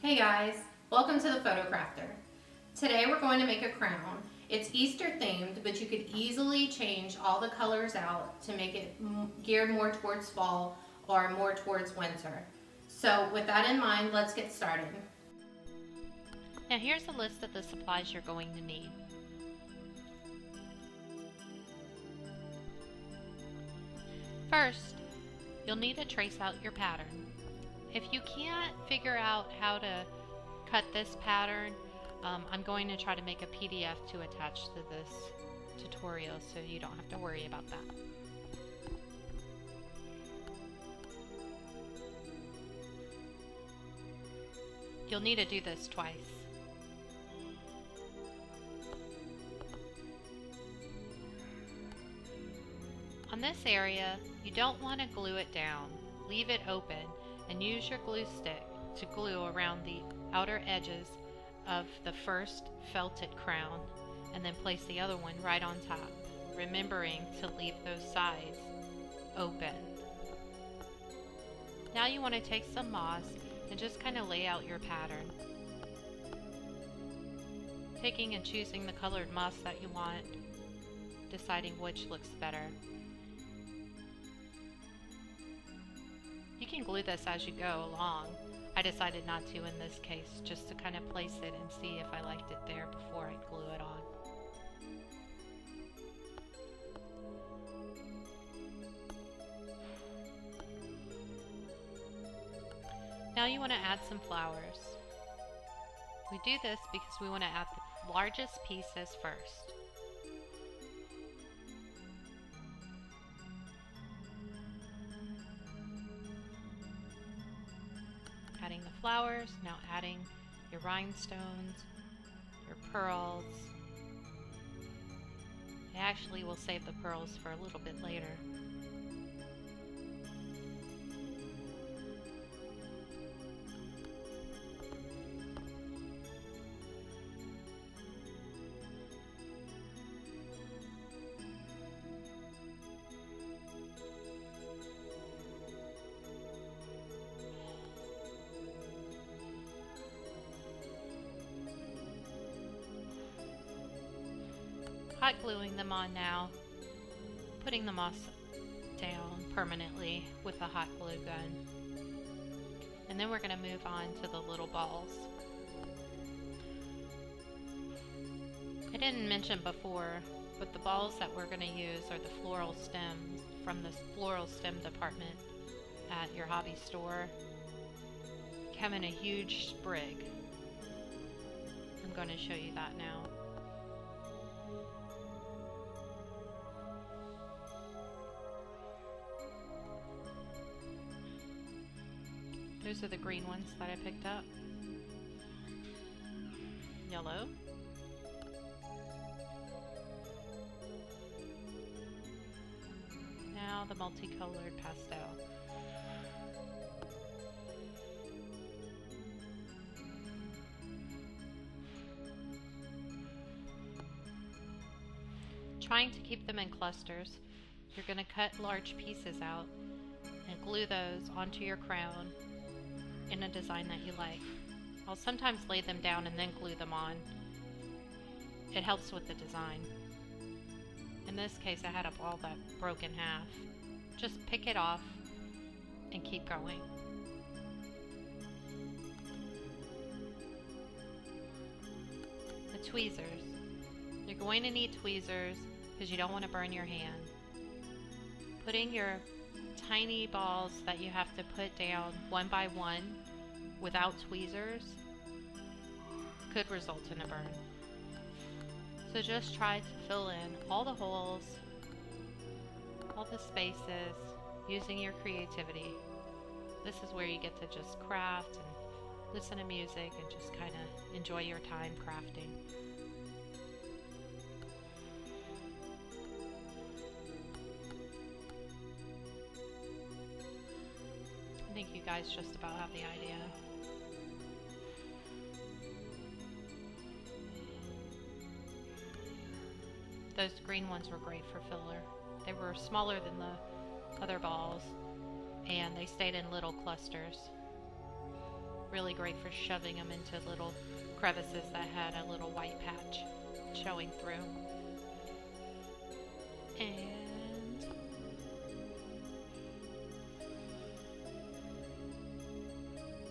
Hey guys, welcome to the Photo Crafter. Today we're going to make a crown. It's Easter themed, but you could easily change all the colors out to make it geared more towards fall or more towards winter. So with that in mind, let's get started. Now here's a list of the supplies you're going to need. First, you'll need to trace out your pattern. If you can't figure out how to cut this pattern, I'm going to try to make a PDF to attach to this tutorial so you don't have to worry about that. You'll need to do this twice. On this area, you don't want to glue it down. Leave it open and use your glue stick to glue around the outer edges of the first felted crown, and then place the other one right on top, remembering to leave those sides open. Now you want to take some moss and just kind of lay out your pattern, taking and choosing the colored moss that you want, deciding which looks better. You can glue this as you go along. I decided not to in this case, just to kind of place it and see if I liked it there before I glue it on. Now you want to add some flowers. We do this because we want to add the largest pieces first. Adding the flowers, now adding your rhinestones, your pearls. I actually will save the pearls for a little bit later. Hot gluing them on now, putting the moss down permanently with a hot glue gun. And then we're going to move on to the little balls. I didn't mention before, but the balls that we're going to use are the floral stems from the floral stem department at your hobby store. Come in a huge sprig. I'm going to show you that now. Those are the green ones that I picked up. Yellow. Now the multicolored pastel. Trying to keep them in clusters, you're going to cut large pieces out and glue those onto your crown in a design that you like. I'll sometimes lay them down and then glue them on. It helps with the design. In this case, I had a ball that broke in half. Just pick it off and keep going. The tweezers. You're going to need tweezers because you don't want to burn your hand. Putting your tiny balls that you have to put down one by one without tweezers could result in a burn. So just try to fill in all the holes, all the spaces, using your creativity. This is where you get to just craft and listen to music and just kind of enjoy your time crafting. I think you guys just about have the idea. Those green ones were great for filler. They were smaller than the other balls, and they stayed in little clusters. really great for shoving them into little crevices that had a little white patch showing through. And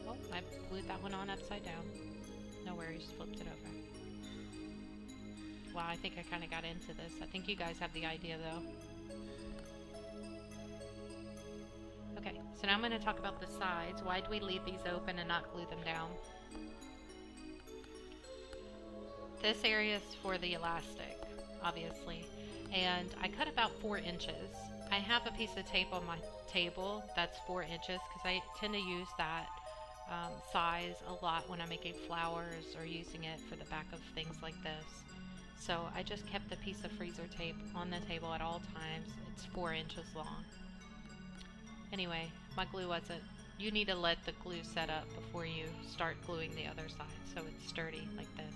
oh, I glued that one on upside down. No worries, flipped it over. Wow, I think I kind of got into this. I think you guys have the idea though. Okay, so now I'm going to talk about the sides. Why do we leave these open and not glue them down? This area is for the elastic, obviously, and I cut about 4 inches. I have a piece of tape on my table that's 4 inches because I tend to use that size a lot when I'm making flowers or using it for the back of things like this. So I just kept the piece of freezer tape on the table at all times. It's 4 inches long. Anyway, my glue wasn't. You need to let the glue set up before you start gluing the other side so it's sturdy like this.